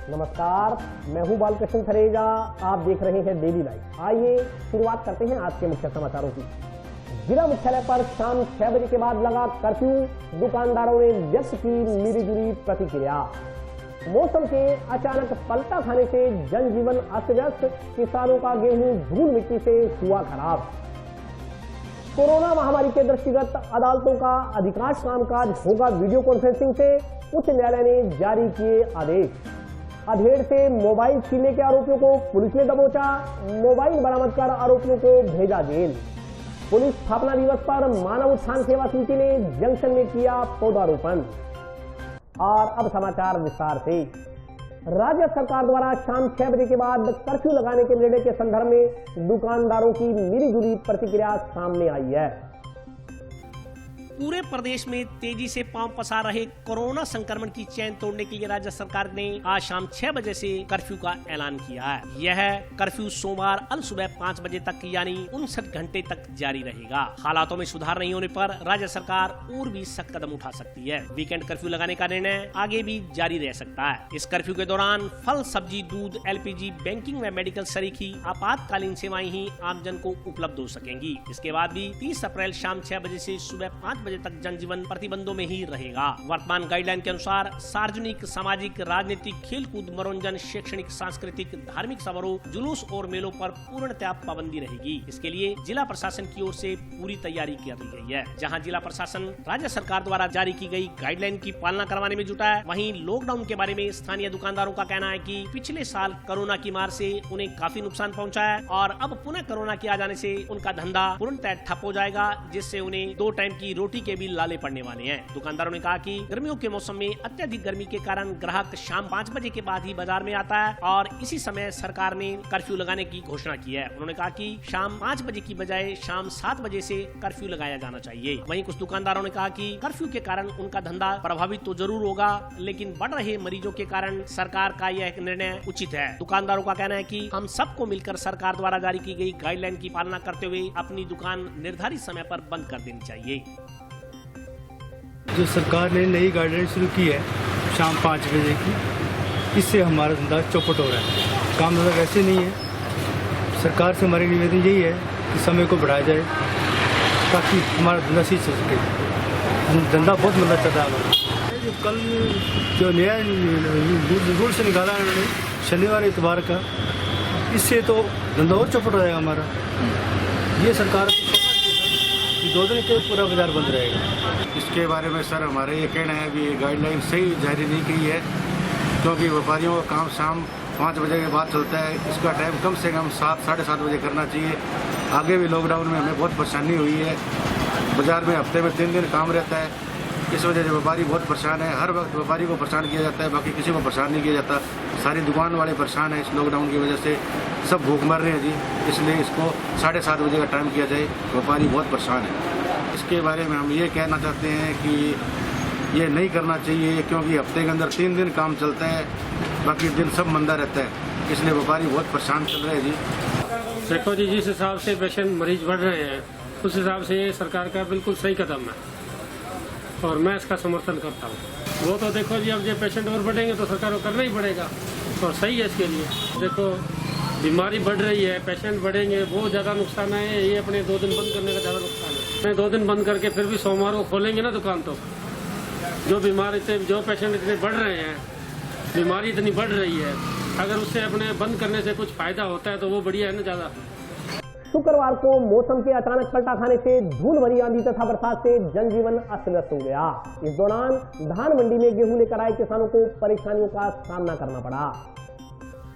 नमस्कार, मैं हूं बालकृष्ण थरेजा। आप देख रहे हैं डेली लाइव। आइए शुरुआत करते हैं आज के मुख्य समाचारों की। जिला मुख्यालय पर शाम 6 बजे के बाद लगा कर्फ्यू। दुकानदारों ने व्यक्त की मिलीजुली प्रतिक्रिया। मौसम के अचानक पलटा खाने से जनजीवन अस्त व्यस्त। किसानों का गेहूं धूल मिट्टी से हुआ खराब। कोरोना महामारी के दृष्टिगत अदालतों का अधिकांश कामकाज होगा वीडियो कॉन्फ्रेंसिंग से। उच्च न्यायालय ने जारी किए आदेश। अधेड़ से मोबाइल छीनने के आरोपियों को पुलिस ने दबोचा। मोबाइल बरामद कर आरोपियों को भेजा जेल। पुलिस स्थापना दिवस पर मानव उत्थान सेवा समिति ने जंक्शन में किया पौधारोपण। और अब समाचार विस्तार से। राज्य सरकार द्वारा शाम 6 बजे के बाद कर्फ्यू लगाने के निर्णय के संदर्भ में दुकानदारों की मिलीजुली प्रतिक्रिया सामने आई है। पूरे प्रदेश में तेजी से पांव पसार रहे कोरोना संक्रमण की चेन तोड़ने के लिए राज्य सरकार ने आज शाम 6 बजे से कर्फ्यू का ऐलान किया है। यह कर्फ्यू सोमवार अल सुबह 5 बजे तक यानी 59 घंटे तक जारी रहेगा। हालातों में सुधार नहीं होने पर राज्य सरकार और भी सख्त कदम उठा सकती है। वीकेंड कर्फ्यू लगाने का निर्णय आगे भी जारी रह सकता है। इस कर्फ्यू के दौरान फल, सब्जी, दूध, LPG, बैंकिंग व मेडिकल सरीखी आपातकालीन सेवाएं ही आमजन को उपलब्ध हो सकेंगी। इसके बाद भी 30 अप्रैल शाम 6 बजे से सुबह 5 बजे तक जनजीवन प्रतिबंधों में ही रहेगा। वर्तमान गाइडलाइन के अनुसार सार्वजनिक, सामाजिक, राजनीतिक, खेलकूद, मनोरंजन, शैक्षणिक, सांस्कृतिक, धार्मिक समारोह, जुलूस और मेलों पर पूर्णतः पाबंदी रहेगी। इसके लिए जिला प्रशासन की ओर से पूरी तैयारी कर ली गई है। जहां जिला प्रशासन राज्य सरकार द्वारा जारी की गई गाइडलाइन की पालना करवाने में जुटा है, वहीं लॉकडाउन के बारे में स्थानीय दुकानदारों का कहना है कि पिछले साल कोरोना की मार से उन्हें काफी नुकसान पहुंचा है और अब पुनः कोरोना के आ जाने से उनका धंधा पूर्णतः ठप हो जाएगा, जिससे उन्हें 2 टाइम की रोटी के भी लाले पड़ने वाले हैं। दुकानदारों ने कहा कि गर्मियों के मौसम में अत्यधिक गर्मी के कारण ग्राहक शाम 5 बजे के बाद ही बाजार में आता है और इसी समय सरकार ने कर्फ्यू लगाने की घोषणा की है। उन्होंने कहा कि शाम 5 बजे की बजाय शाम 7 बजे से कर्फ्यू लगाया जाना चाहिए। वहीं कुछ दुकानदारों ने कहा कि कर्फ्यू के कारण उनका धंधा प्रभावित तो जरूर होगा, लेकिन बढ़ रहे मरीजों के कारण सरकार का यह निर्णय उचित है। दुकानदारों का कहना है कि हम सबको मिलकर सरकार द्वारा जारी की गई गाइडलाइन की पालना करते हुए अपनी दुकान निर्धारित समय पर बंद कर देनी चाहिए। जो सरकार ने नई गाइडलाइन शुरू की है शाम 5 बजे की, इससे हमारा धंधा चौपट हो रहा है। काम धंधा वैसे नहीं है। सरकार से हमारी निवेदन यही है कि समय को बढ़ाया जाए ताकि हमारा धंधा सही चल सके। धंधा बहुत मंदा चल रहा है हमारा। जो कल जो नया रूल से निकाला है उन्होंने शनिवार इतवार का, इससे तो धंधा और चौपट हो जाएगा हमारा। ये सरकार 2 दिन के पूरा बाजार बंद रहेगा। इसके बारे में सर हमारा ये कहना है कि ये गाइडलाइन सही जारी नहीं की है, क्योंकि व्यापारियों का काम शाम 5 बजे के बाद चलता है। इसका टाइम कम से कम 7, साढ़े 7 बजे करना चाहिए। आगे भी लॉकडाउन में हमें बहुत परेशानी हुई है। बाजार में हफ्ते में 3 दिन काम रहता है। इस वजह से व्यापारी बहुत परेशान है। हर वक्त व्यापारी को परेशान किया जाता है, बाकी किसी को परेशान नहीं किया जाता। सारी दुकान वाले परेशान है इस लॉकडाउन की वजह से। सब भूख मर रहे हैं जी, इसलिए इसको 7:30 बजे का टाइम किया जाए। व्यापारी बहुत परेशान है। इसके बारे में हम ये कहना चाहते हैं कि ये नहीं करना चाहिए, क्योंकि हफ्ते के अंदर 3 दिन काम चलता है, बाकी दिन सब मंदा रहता है। इसलिए व्यापारी बहुत परेशान चल रहे हैं जी। देखो जी, जिस हिसाब से पेशेंट मरीज बढ़ रहे हैं उस हिसाब से ये सरकार का बिल्कुल सही कदम है और मैं इसका समर्थन करता हूँ। वो तो देखो जी, अब ये पेशेंट और बढ़ेंगे तो सरकार को करना ही पड़ेगा और सही है इसके लिए। देखो बीमारी बढ़ रही है, पेशेंट बढ़ेंगे, वो ज़्यादा नुकसान है। ये अपने 2 दिन बंद करने का ज़्यादा नुकसान है। 2 दिन बंद करके फिर भी सोमवार को खोलेंगे ना दुकान, तो जो बीमारी थे, जो पेशेंट इतने बढ़ रहे हैं, बीमारी इतनी बढ़ रही है, अगर उससे अपने बंद करने से कुछ फायदा होता है तो वो बढ़िया है ना ज़्यादा। शुक्रवार को मौसम के अचानक पलटा खाने से धूल भरी आंधी तथा बरसात से जनजीवन अस्त व्यस्त हो गया। इस दौरान धान मंडी में गेहूं लेकर आए किसानों को परेशानियों का सामना करना पड़ा।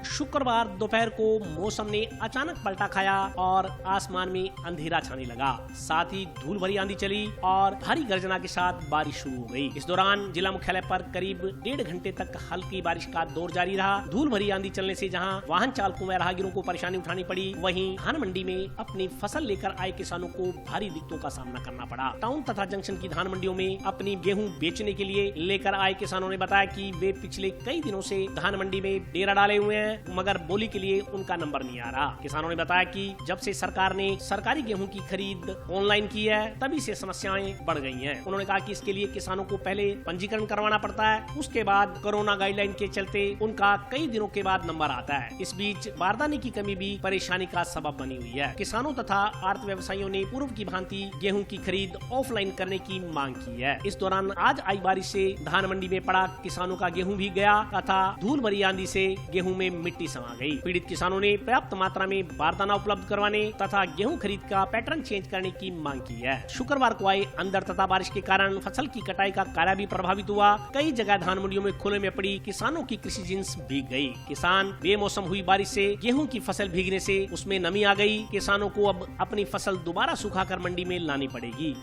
शुक्रवार दोपहर को मौसम ने अचानक पलटा खाया और आसमान में अंधेरा छाने लगा। साथ ही धूल भरी आंधी चली और भारी गर्जना के साथ बारिश शुरू हो गई। इस दौरान जिला मुख्यालय पर करीब 1.5 घंटे तक हल्की बारिश का दौर जारी रहा। धूल भरी आंधी चलने से जहां वाहन चालकों व राहगीरों को परेशानी उठानी पड़ी, वहीं धान मंडी में अपनी फसल लेकर आए किसानों को भारी दिक्कतों का सामना करना पड़ा। टाउन तथा जंक्शन की धान मंडियों में अपनी गेहूं बेचने के लिए लेकर आए किसानों ने बताया कि वे पिछले कई दिनों से धान मंडी में डेरा डाले हुए हैं मगर बोली के लिए उनका नंबर नहीं आ रहा। किसानों ने बताया कि जब से सरकार ने सरकारी गेहूं की खरीद ऑनलाइन की है तभी से समस्याएं बढ़ गई हैं। उन्होंने कहा कि इसके लिए किसानों को पहले पंजीकरण करवाना पड़ता है, उसके बाद कोरोना गाइडलाइन के चलते उनका कई दिनों के बाद नंबर आता है। इस बीच बारदाने की कमी भी परेशानी का सबब बनी हुई है। किसानों तथा आर्थ व्यवसायियों ने पूर्व की भांति गेहूं की खरीद ऑफलाइन करने की मांग की है। इस दौरान आज आई बारिश से धान मंडी में पड़ा किसानों का गेहूं भी गया तथा धूल भरी आंधी से गेहूं में मिट्टी समा गई। पीड़ित किसानों ने पर्याप्त मात्रा में बारदाना उपलब्ध करवाने तथा गेहूं खरीद का पैटर्न चेंज करने की मांग की है। शुक्रवार को आई अंधड़ तथा बारिश के कारण फसल की कटाई का कार्य भी प्रभावित हुआ। कई जगह धान मंडियों में खुले में पड़ी किसानों की कृषि जींस भीग गई। किसान बेमौसम हुई बारिश से गेहूं की फसल भीगने से उसमें नमी आ गई। किसानों को अब अपनी फसल दोबारा सुखाकर मंडी में लानी पड़ेगी।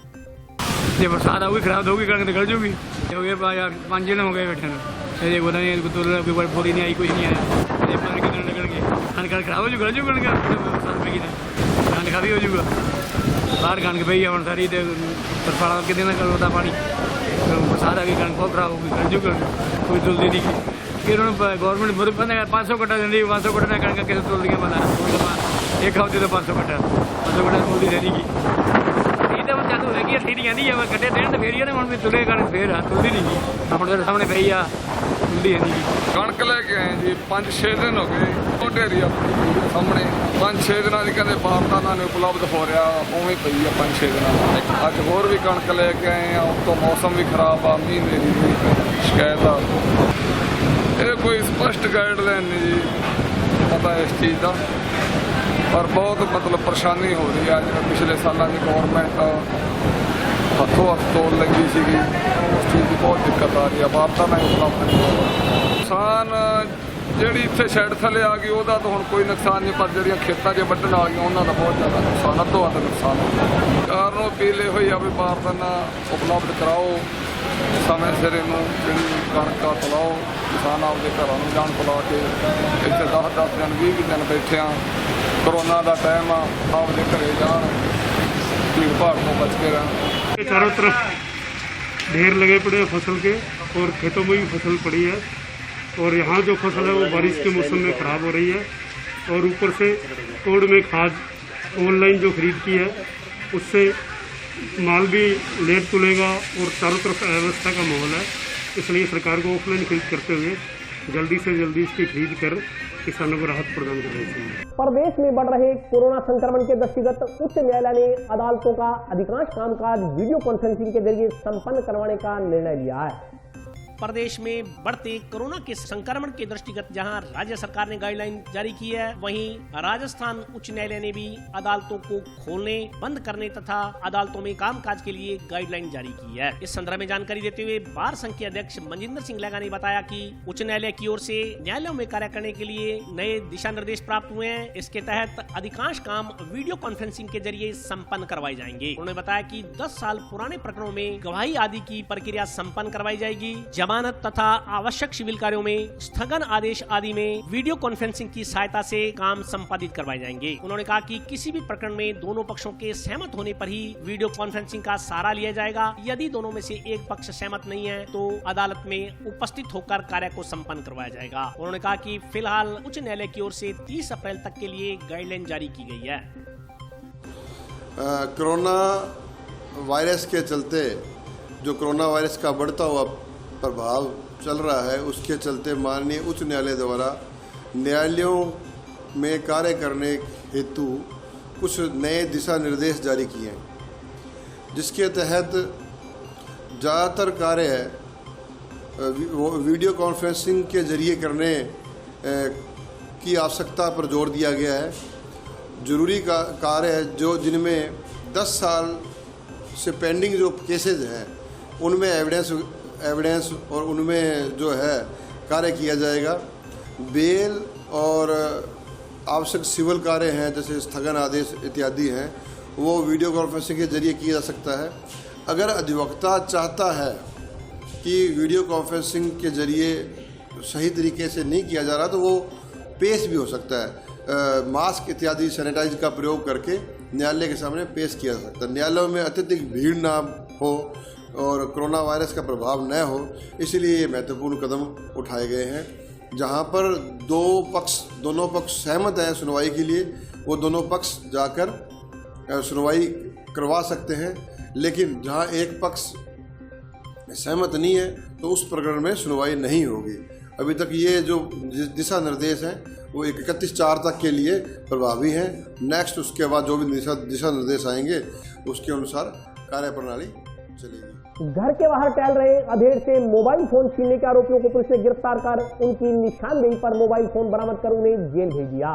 ये बरसात होगी, खराब होगी, कणक निकल जाएगी। हो गए यार 5 दिन हो गए बैठे ये पता नहीं तो फोड़ी नहीं आई, कुछ नहीं आया। कितने निकल गए कणक खराब हो जाएगी, कणक खराबी हो जाएगा। बाहर कणक पई है सारी तरफाड़ा के दिन होता पानी बरसात आ गई, कणक बहुत खराब होगी, कर जू कोई तुल दी नहीं। फिर उन्होंने गवर्नमेंट मुझे पता 500 कट्टा दी, 500 कट्टा कणक कैसे तुल दी पता एक हफ्ते तो 500 कट्टा तुल दी देनी की चालू है ठीक है कट्टे देन तो फेर ही हम भी तुले कणक फिर तुलदी नहीं अपने सामने पई आ तुलदी है नहीं। कणक लेके आए जी 5-6 दिन हो गए ढेरी अपने सामने 5-6 दिनों की कहते बारदाना नहीं उपलब्ध हो रहा, उवें पई है 5-6 दिन। अज होर भी कणक लेके आए हैं, उस तो मौसम भी खराब आ, मीह नेरी भी शिकायत आ। ये कोई स्पष्ट गाइडलाइन नहीं जी पता इस चीज़ का, पर बहुत मतलब परेशानी हो रही है। अज पिछले सालों की गवर्नमेंट हथों हथ तोड़ लगी सी, उस चीज़ की बहुत दिक्कत आ रही है। बारदाना नहीं उपलब्ध नहीं हो रहा। नुकसान जी इतने शैड थले आ गई वह तो हम कोई नुकसान नहीं, पर जो खेतों च वढ़न आ गई उन्होंने बहुत ज़्यादा नुकसान अद्धों अद्ध नुकसान हो गया। सरकार को अपील हुई है भी बारदाना उपलब्ध कराओ, समय सिर इनू जी कणक पिलाओ, किसान आपके घरों जान पिला के इतने 10-10 दिन 20 दिन बैठे कोरोना का टाइम आपके घरे जान भीड़ भाड़ को बच के रहन। चारों तरफ ढेर लगे पड़े फसल के और खेतों में भी फसल पड़ी है, और यहाँ जो फसल है वो बारिश के मौसम में ख़राब हो रही है। और ऊपर से कोड में खाद ऑनलाइन जो खरीद की है उससे माल भी लेट तुलेगा और चारों तरफ अव्यवस्था का माहौल है। इसलिए सरकार को ऑफलाइन खरीद करते हुए जल्दी से जल्दी इसकी खरीद कर किसानों को राहत प्रदान करनी चाहिए। प्रदेश में बढ़ रहे कोरोना संक्रमण के दृष्टिगत उच्च न्यायालय ने अदालतों का अधिकांश कामकाज वीडियो कॉन्फ्रेंसिंग के जरिए संपन्न करवाने का निर्णय लिया है। प्रदेश में बढ़ते कोरोना के संक्रमण के दृष्टिगत जहां राज्य सरकार ने गाइडलाइन जारी की है, वहीं राजस्थान उच्च न्यायालय ने भी अदालतों को खोलने, बंद करने तथा अदालतों में कामकाज के लिए गाइडलाइन जारी की है। इस संदर्भ में जानकारी देते हुए बार संघ के अध्यक्ष मनजिंदर सिंह लैगा ने बताया कि उच्च न्यायालय की ओर से न्यायालयों में कार्य करने के लिए नए दिशा निर्देश प्राप्त हुए हैं। इसके तहत अधिकांश काम वीडियो कॉन्फ्रेंसिंग के जरिए संपन्न करवाए जाएंगे। उन्होंने बताया कि 10 साल पुराने प्रकरणों में गवाही आदि की प्रक्रिया संपन्न करवाई जाएगी। जमानत तथा आवश्यक सिविल कार्यों में स्थगन आदेश आदि में वीडियो कॉन्फ्रेंसिंग की सहायता से काम संपादित करवाए जाएंगे। उन्होंने कहा कि किसी भी प्रकरण में दोनों पक्षों के सहमत होने पर ही वीडियो कॉन्फ्रेंसिंग का सहारा लिया जाएगा। यदि दोनों में से एक पक्ष सहमत नहीं है तो अदालत में उपस्थित होकर कार्य को संपन्न करवाया जाएगा। उन्होंने कहा कि फिलहाल उच्च न्यायालय की ओर से 30 अप्रैल तक के लिए गाइडलाइन जारी की गई है। कोरोना वायरस के चलते जो कोरोना वायरस का बढ़ता हुआ प्रभाव चल रहा है, उसके चलते माननीय उच्च न्यायालय द्वारा न्यायालयों में कार्य करने हेतु कुछ नए दिशा निर्देश जारी किए हैं, जिसके तहत ज़्यादातर कार्य वीडियो कॉन्फ्रेंसिंग के जरिए करने की आवश्यकता पर जोर दिया गया है। जरूरी कार्य है जो जिनमें 10 साल से पेंडिंग जो केसेज हैं उनमें एविडेंस और उनमें जो है कार्य किया जाएगा। बेल और आवश्यक सिविल कार्य हैं जैसे स्थगन आदेश इत्यादि हैं, वो वीडियो कॉन्फ्रेंसिंग के जरिए किया जा सकता है। अगर अधिवक्ता चाहता है कि वीडियो कॉन्फ्रेंसिंग के जरिए सही तरीके से नहीं किया जा रहा तो वो पेश भी हो सकता है। मास्क इत्यादि सैनिटाइज का प्रयोग करके न्यायालय के सामने पेश किया जा सकता है। न्यायालयों में अत्यधिक भीड़ ना हो और कोरोना वायरस का प्रभाव न हो, इसलिए ये महत्वपूर्ण कदम उठाए गए हैं। जहां पर दोनों पक्ष सहमत हैं सुनवाई के लिए, वो दोनों पक्ष जाकर सुनवाई करवा सकते हैं। लेकिन जहां एक पक्ष सहमत नहीं है तो उस प्रकरण में सुनवाई नहीं होगी। अभी तक ये जो दिशा निर्देश हैं वो 31/4 तक के लिए प्रभावी हैं। नेक्स्ट उसके बाद जो भी दिशा निर्देश आएंगे उसके अनुसार कार्यप्रणाली चलेगी। घर के बाहर टहल रहे अधेड़ से मोबाइल फोन छीनने के आरोपियों को पुलिस ने गिरफ्तार कर उनकी निशानदेही पर मोबाइल फोन बरामद कर उन्हें जेल भेज दिया।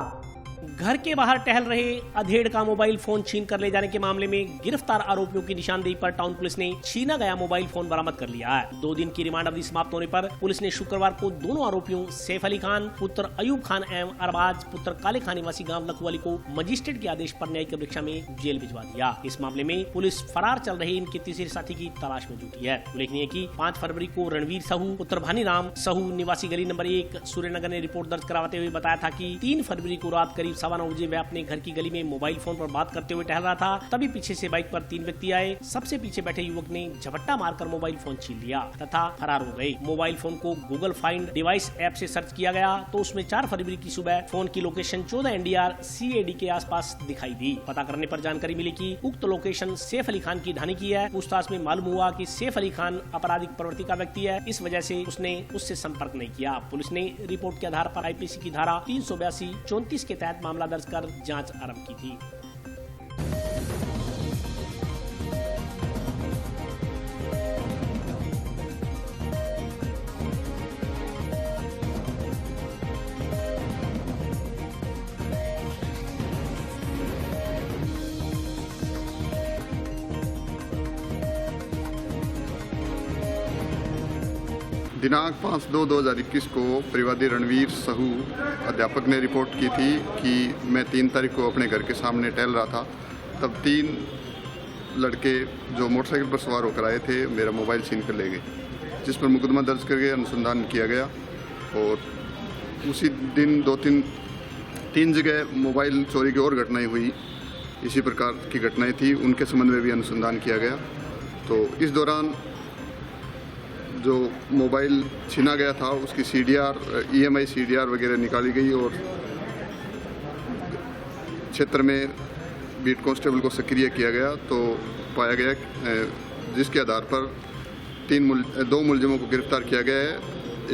घर के बाहर टहल रहे अधेड़ का मोबाइल फोन छीन कर ले जाने के मामले में गिरफ्तार आरोपियों की निशानदेही पर टाउन पुलिस ने छीना गया मोबाइल फोन बरामद कर लिया है। 2 दिन की रिमांड अवधि समाप्त होने पर पुलिस ने शुक्रवार को दोनों आरोपियों सैफ अली खान पुत्र अयूब खान एवं अरबाज पुत्र काले खान निवासी गांव लखवाली को मजिस्ट्रेट के आदेश पर न्यायिक परीक्षा में जेल भिजवा दिया। इस मामले में पुलिस फरार चल रहे इनके तीसरे साथी की तलाश में जुटी है। उल्लेखनीय कि 5 फरवरी को रणवीर सहू पुत्र भानीराम सहू निवासी गली नंबर 1 सूर्यनगर ने रिपोर्ट दर्ज कराते हुए बताया था कि 3 फरवरी को रात करीब 9:15 बजे वह अपने घर की गली में मोबाइल फोन पर बात करते हुए टहल रहा था। तभी पीछे से बाइक पर 3 व्यक्ति आए। सबसे पीछे बैठे युवक ने झपट्टा मारकर मोबाइल फोन छीन लिया तथा फरार हो गए। मोबाइल फोन को गूगल फाइंड डिवाइस ऐप से सर्च किया गया तो उसमें 4 फरवरी की सुबह फोन की लोकेशन 14 NDR CAD के आसपास दिखाई दी। पता करने पर जानकारी मिली कि उक्त लोकेशन सैफ अली खान की ढाणी की है। पूछताछ में मालूम हुआ कि सैफ अली खान आपराधिक प्रवृत्ति का व्यक्ति है, इस वजह से उसने उससे संपर्क नहीं किया। पुलिस ने रिपोर्ट के आधार पर IPC की धारा 382-34 के तहत मामला दर्ज कर जांच आरंभ की थी। दिनांक 5/2/2021 को परिवादी रणवीर सहू अध्यापक ने रिपोर्ट की थी कि मैं 3 तारीख को अपने घर के सामने टहल रहा था, तब 3 लड़के जो मोटरसाइकिल पर सवार होकर आए थे मेरा मोबाइल छीन कर ले गए, जिस पर मुकदमा दर्ज करके अनुसंधान किया गया। और उसी दिन 2-3 जगह मोबाइल चोरी की और घटनाएं हुई, इसी प्रकार की घटनाएं थी, उनके संबंध में भी अनुसंधान किया गया। तो इस दौरान जो मोबाइल छीना गया था उसकी CDR EMI CDR वगैरह निकाली गई और क्षेत्र में बीट कांस्टेबल को सक्रिय किया गया। तो पाया गया जिसके आधार पर 2 मुलजिमों को गिरफ्तार किया गया है।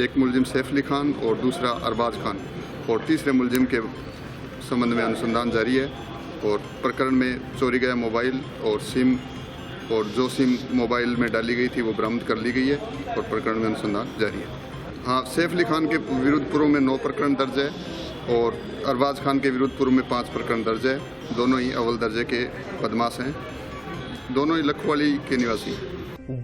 एक मुलजिम सैफ अली खान और दूसरा अरबाज खान, और तीसरे मुलजिम के संबंध में अनुसंधान जारी है। और प्रकरण में चोरी गया मोबाइल और सिम और जो सिम मोबाइल में डाली गई थी वो बरामद कर ली गई है और प्रकरण में अनुसंधान जारी है। हाँ, सैफ अली खान के विरुद्ध पूर्व में 9 प्रकरण दर्ज है और अरबाज खान के विरुद्ध पूर्व में 5 प्रकरण दर्ज है। दोनों ही अव्वल दर्जे के बदमाश हैं, दोनों ही लखवाली के निवासी हैं।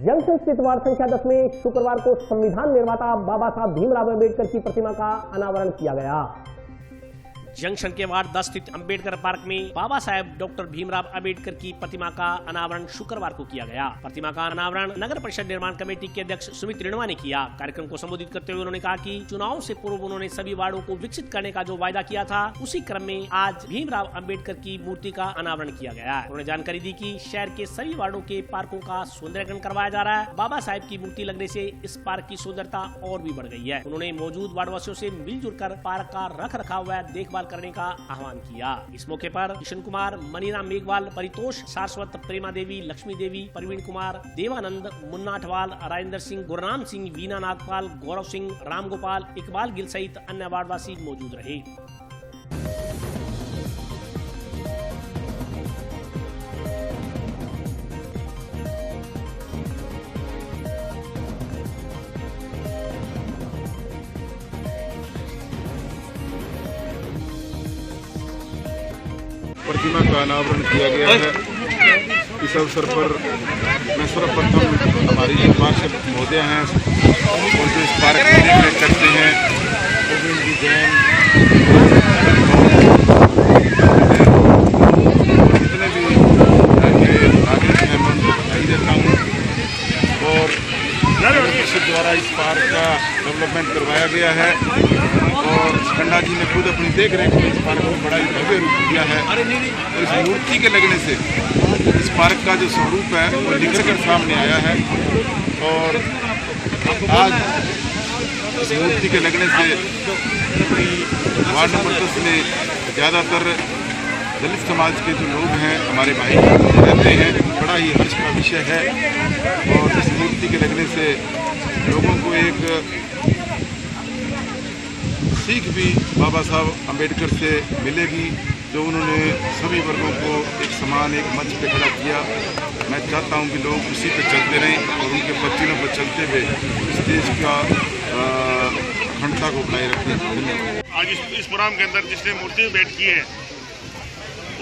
जंक्शन स्थित वार्ड संख्या 10 में शुक्रवार को संविधान निर्माता बाबा साहब भीमराव अम्बेडकर की प्रतिमा का अनावरण किया गया। जंक्शन के वार्ड 10 स्थित अंबेडकर पार्क में बाबा साहेब डॉक्टर भीमराव अंबेडकर की प्रतिमा का अनावरण शुक्रवार को किया गया। प्रतिमा का अनावरण नगर परिषद निर्माण कमेटी के अध्यक्ष सुमित रिणवा ने किया। कार्यक्रम को संबोधित करते हुए उन्होंने कहा कि चुनाव से पूर्व उन्होंने सभी वार्डों को विकसित करने का जो वायदा किया था, उसी क्रम में आज भीमराव अंबेडकर की मूर्ति का अनावरण किया गया। उन्होंने जानकारी दी कि शहर के सभी वार्डों के पार्कों का सौंदर्यीकरण करवाया जा रहा है। बाबा साहेब की मूर्ति लगने से इस पार्क की सुंदरता और भी बढ़ गई है। उन्होंने मौजूद वार्डवासियों से मिलजुल कर पार्क का रख रखाव व देखभाल करने का आह्वान किया। इस मौके पर किशन कुमार, मनीराम मेघवाल, परितोष सारस्वत, प्रेमा देवी, लक्ष्मी देवी, प्रवीण कुमार, देवानंद, मुन्ना अठवाल, राजेंद्र सिंह, गुरनाम सिंह, वीना नागपाल, गौरव सिंह, राम गोपाल, इकबाल गिल सहित अन्य वार्डवासी मौजूद रहे। प्रतिमा का अनावरण किया गया है। इस अवसर पर मैं सर्वप्रथम हमारी जो पार्षद महोदय हैं और जो इस पार्क में देखरेख करते हैं, गोविंद जी जैन, जितने भी नागरिक हैं मैं उनको बधाई देता हूँ। और परिषद द्वारा इस पार्क का डेवलपमेंट करवाया गया है और खन्ना जी ने खुद अपनी देख रेख में इस पार्क में बड़ा ही भव्य रूप दिया है। और इस मूर्ति के लगने से इस पार्क का जो स्वरूप है वो निखर कर सामने आया है। और आज इस मूर्ति के लगने से वार्ड नंबर 10 में ज़्यादातर दलित समाज के जो लोग हैं, हमारे भाई रहते हैं, बड़ा ही हर्ष का विषय है। और इस मूर्ति के लगने से लोगों को एक सीख भी बाबा साहब अम्बेडकर से मिलेगी, जो उन्होंने सभी वर्गों को एक समान एक मंच पे खड़ा किया। मैं चाहता हूं कि लोग उसी पे चलते रहें और उनके पत्तियों पर चलते हुए इस देश का अखंडता को बनाए रखें। धन्यवाद। आज इस प्रोग्राम के अंदर जिसने मूर्ति भेंट की है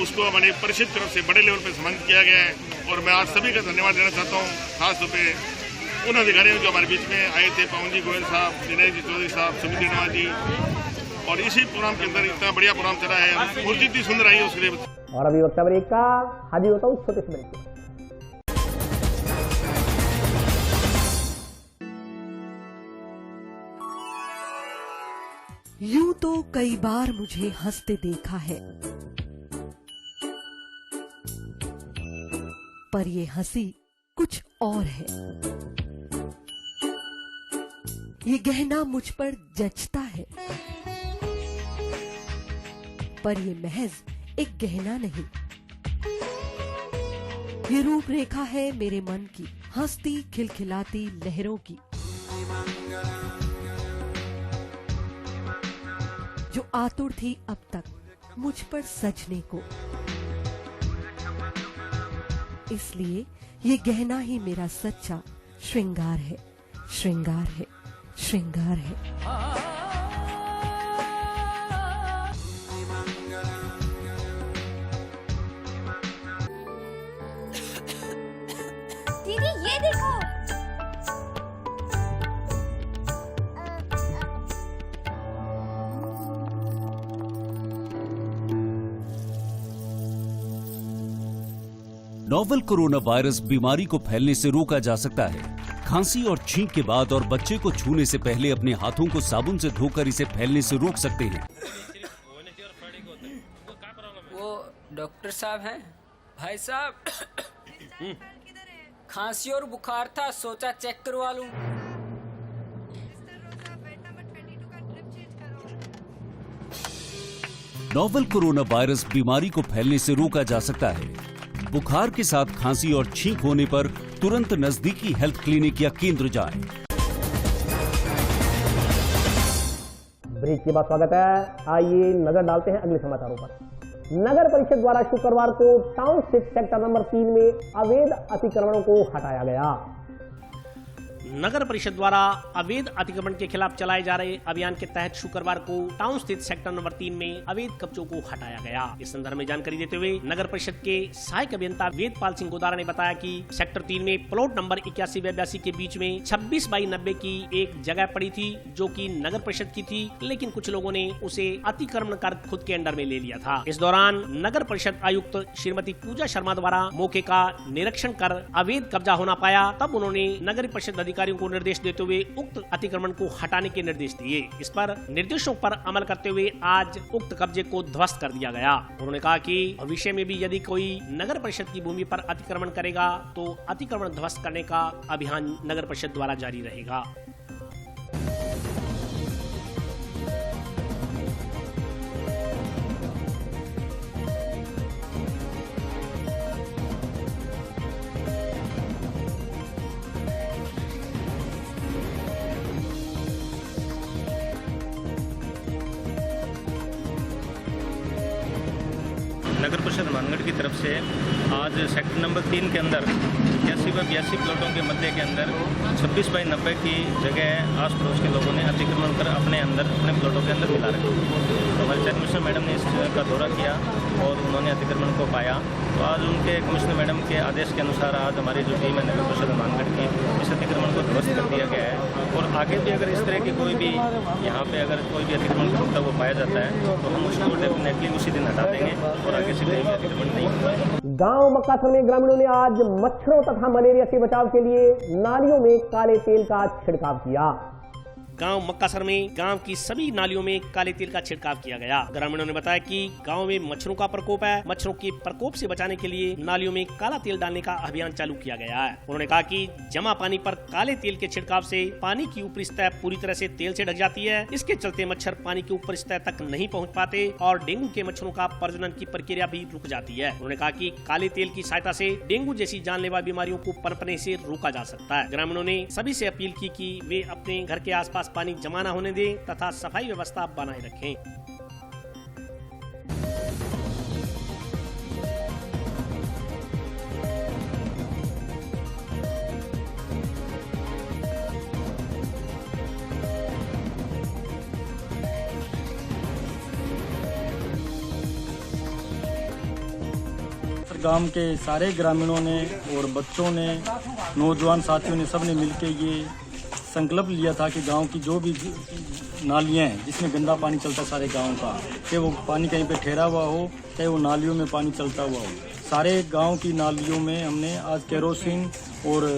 उसको हमारी परिषद तरफ से बड़े लेवल पर सम्मानित किया गया है। और मैं आज सभी का धन्यवाद देना चाहता हूँ, खास तौर पर उन अधिकारियों जो हमारे बीच में आए थे, पवन जी गोयल साहब, दिनेश जी चौधरी साहब, सुमित रेणवा जी। और इसी प्रोग्राम के अंदर इतना बढ़िया प्रोग्राम चला है, मूर्ति इतनी सुंदर आई है उसके लिए। और अभी वक्त ब्रेक का, हाजिर होता हूँ छोटे से ब्रेक के। यूं तो कई बार मुझे हंसते देखा है, पर ये हंसी कुछ और है। ये गहना मुझ पर जचता है, पर ये महज एक गहना नहीं, ये रूपरेखा है मेरे मन की, हंसती खिलखिलाती लहरों की, जो आतुर थी अब तक मुझ पर सजने को। इसलिए ये गहना ही मेरा सच्चा श्रृंगार है, श्रृंगार है, श्रृंगार है। दीदी ये देखो, नोवेल कोरोना वायरस बीमारी को फैलने से रोका जा सकता है। खांसी और छींक के बाद और बच्चे को छूने से पहले अपने हाथों को साबुन से धोकर इसे फैलने से रोक सकते हैं। वो डॉक्टर साहब हैं? भाई साहब खांसी और बुखार था, सोचा चेक करवा लूं। नोवेल कोरोना वायरस बीमारी को फैलने से रोका जा सकता है। बुखार के साथ खांसी और छींक होने पर तुरंत नजदीकी हेल्थ क्लिनिक या केंद्र जाएं। ब्रेक के बाद स्वागत है। आइए नजर डालते हैं अगले समाचारों पर। नगर परिषद द्वारा शुक्रवार को टाउन स्थित सेक्टर नंबर 3 में अवैध अतिक्रमणों को हटाया गया। नगर परिषद द्वारा अवैध अतिक्रमण के खिलाफ चलाए जा रहे अभियान के तहत शुक्रवार को टाउन स्थित सेक्टर नंबर 3 में अवैध कब्जों को हटाया गया। इस संदर्भ में जानकारी देते हुए नगर परिषद के सहायक अभियंता वेदपाल सिंह गोदारा ने बताया कि सेक्टर 3 में प्लॉट नंबर 81 व 82 के बीच में 26 बाई 90 की एक जगह पड़ी थी, जो कि नगर परिषद की थी, लेकिन कुछ लोगों ने उसे अतिक्रमण कर खुद के अंडर में ले लिया था। इस दौरान नगर परिषद आयुक्त श्रीमती पूजा शर्मा द्वारा मौके का निरीक्षण कर अवैध कब्जा होना पाया। तब उन्होंने नगर परिषद अधिकारियों को निर्देश देते हुए उक्त अतिक्रमण को हटाने के निर्देश दिए। इस पर निर्देशों पर अमल करते हुए आज उक्त कब्जे को ध्वस्त कर दिया गया। उन्होंने कहा कि भविष्य में भी यदि कोई नगर परिषद की भूमि पर अतिक्रमण करेगा तो अतिक्रमण ध्वस्त करने का अभियान नगर परिषद द्वारा जारी रहेगा। नगर परिषद मानगढ़ की तरफ से आज सेक्टर नंबर 3 के अंदर 81 व 82 प्लॉटों के मध्य के अंदर 26 बाई 90 की जगह आस पड़ोस के लोगों ने अतिक्रमण कर अपने प्लॉटों के अंदर मिला रखी। तो हमारे चेयरपर्सन मैडम ने इसका दौरा किया और उन्होंने अतिक्रमण को पाया। तो आज उनके कमिश्नर मैडम के आदेश के अनुसार आज हमारी जो टीम है नगर परिषद मानगढ़ की, इस अतिक्रमण को ध्वस्त कर दिया गया है। और आगे भी अगर इस तरह की कोई भी यहाँ पे अगर कोई भी अतिक्रमण करता हुआ पाया जाता है तो हम उसको डेफिनेटली उसी दिन हटा देंगे और आगे से कोई भी अतिक्रमण नहीं होगा। गांव मक्कासर में ग्रामीणों ने आज मच्छरों तथा मलेरिया से बचाव के लिए नालियों में काले तेल का छिड़काव किया। गांव मक्कासर में गांव की सभी नालियों में काले तेल का छिड़काव किया गया। ग्रामीणों ने बताया कि गांव में मच्छरों का प्रकोप है। मच्छरों के प्रकोप से बचाने के लिए नालियों में काला तेल डालने का अभियान चालू किया गया है। उन्होंने कहा कि जमा पानी पर काले तेल के छिड़काव से पानी की ऊपरी सतह पूरी तरह से तेल से ढक जाती है। इसके चलते मच्छर पानी की ऊपरी सतह तक नहीं पहुँच पाते और डेंगू के मच्छरों का प्रजनन की प्रक्रिया भी रुक जाती है। उन्होंने कहा कि काले तेल की सहायता से डेंगू जैसी जानलेवा बीमारियों को पनपने से रोका जा सकता है। ग्रामीणों ने सभी से अपील की कि वे अपने घर के आसपास पानी जमा न होने दें तथा सफाई व्यवस्था बनाए रखें। गांव के सारे ग्रामीणों ने और बच्चों ने, नौजवान साथियों ने, सबने मिलकर ये संकल्प लिया था कि गांव की जो भी नालियां हैं जिसमें गंदा पानी चलता है सारे गांव का, कि वो पानी कहीं पे ठहरा हुआ हो चाहे वो नालियों में पानी चलता हुआ हो, सारे गांव की नालियों में हमने आज केरोसिन और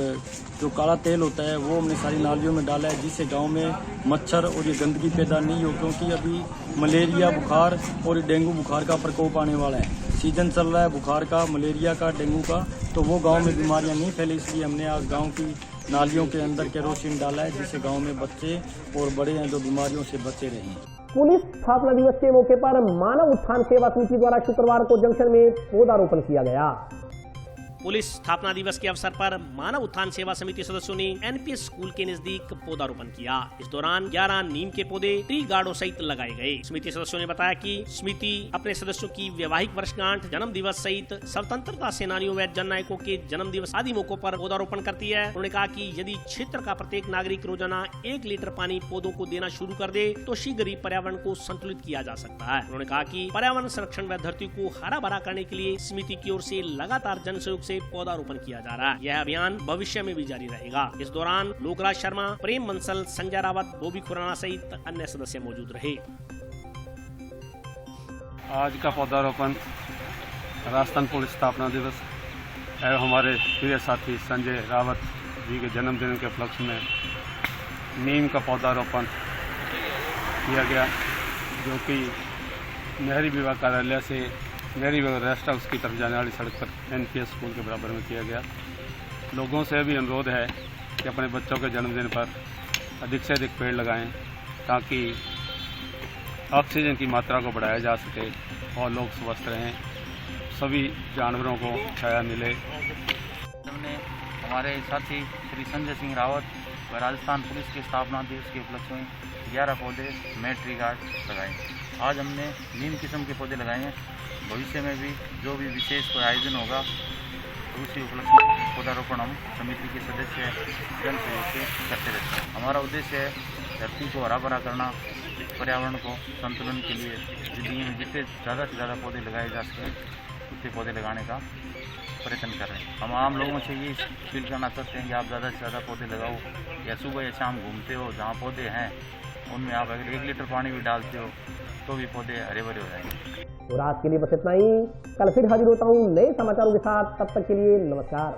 जो काला तेल होता है वो हमने सारी नालियों में डाला है, जिससे गांव में मच्छर और ये गंदगी पैदा नहीं हो, क्योंकि अभी मलेरिया बुखार और डेंगू बुखार का प्रकोप आने वाला है। सीजन चल रहा है बुखार का, मलेरिया का, डेंगू का, तो वो गांव में बीमारियां नहीं फैले, इसलिए हमने आज गांव की नालियों के अंदर केरोसिन डाला है, जिससे गांव में बच्चे और बड़े हैं जो बीमारियों से बचे रहें। पुलिस स्थापना दिवस के मौके पर मानव उत्थान सेवा समिति द्वारा शुक्रवार को जंक्शन में पौधारोपण किया गया। पुलिस स्थापना दिवस के अवसर पर मानव उत्थान सेवा समिति सदस्यों ने एनपीएस स्कूल के नजदीक पौधारोपण किया। इस दौरान 11 नीम के पौधे ट्री गार्डों सहित लगाए गए। समिति सदस्यों ने बताया कि समिति अपने सदस्यों की वैवाहिक वर्षगांठ, जन्म दिवस सहित स्वतंत्रता सेनानियों व जन नायकों के जन्म दिवस आदि मौकों पर पौधारोपण करती है। उन्होंने कहा कि यदि क्षेत्र का प्रत्येक नागरिक रोजाना 1 लीटर पानी पौधों को देना शुरू कर दे तो शीघ्र ही पर्यावरण को संतुलित किया जा सकता है। उन्होंने कहा कि पर्यावरण संरक्षण व धरती को हरा भरा करने के लिए समिति की ओर से लगातार जन सहयोग से पौधारोपण किया जा रहा है। यह अभियान भविष्य में भी जारी रहेगा। इस दौरान लोकराज शर्मा, प्रेम बंसल, संजय रावत, बोबी खुराना सहित अन्य सदस्य मौजूद रहे। आज का पौधारोपण राजस्थान पुलिस स्थापना दिवस एवं हमारे प्रिय साथी संजय रावत जी के जन्मदिन के उपलक्ष्य में नीम का पौधारोपण किया गया, जो कि नहरी विभाग कार्यालय से नहरी विभाग रेस्ट हाउस की तरफ जाने वाली सड़क पर एनपीएस स्कूल के बराबर में किया गया। लोगों से भी अनुरोध है कि अपने बच्चों के जन्मदिन पर अधिक से अधिक पेड़ लगाएं, ताकि ऑक्सीजन की मात्रा को बढ़ाया जा सके और लोग स्वस्थ रहें, सभी जानवरों को छाया मिले। हमने हमारे साथी श्री संजय सिंह रावत व राजस्थान पुलिस के स्थापना दिवस के उपलक्ष्य में 11 पौधे में ट्री गार्ड लगाए। आज हमने नीम किस्म के पौधे लगाए हैं। भविष्य में भी जो भी विशेष कोई आयोजन होगा तो उसी उपलक्ष्य में पौधारोपण हम समिति के सदस्य जन सहयोग से करते रहते हैं। हमारा उद्देश्य है धरती को हरा भरा करना, पर्यावरण को संतुलन के लिए जितने ज़्यादा से ज़्यादा पौधे लगाए जा सकें उतने पौधे लगाने का प्रयत्न कर रहे हैं। हम आम लोगों से ये फील करना चाहते हैं कि आप ज़्यादा से ज़्यादा पौधे लगाओ, या सुबह या शाम घूमते हो जहाँ पौधे हैं उनमें आप अगर 1 लीटर पानी भी डालते हो तो भी पौधे हरे भरे हो जाएंगे। और आज के लिए बस इतना ही। कल फिर हाजिर होता हूँ नए समाचारों के साथ, तब तक के लिए नमस्कार।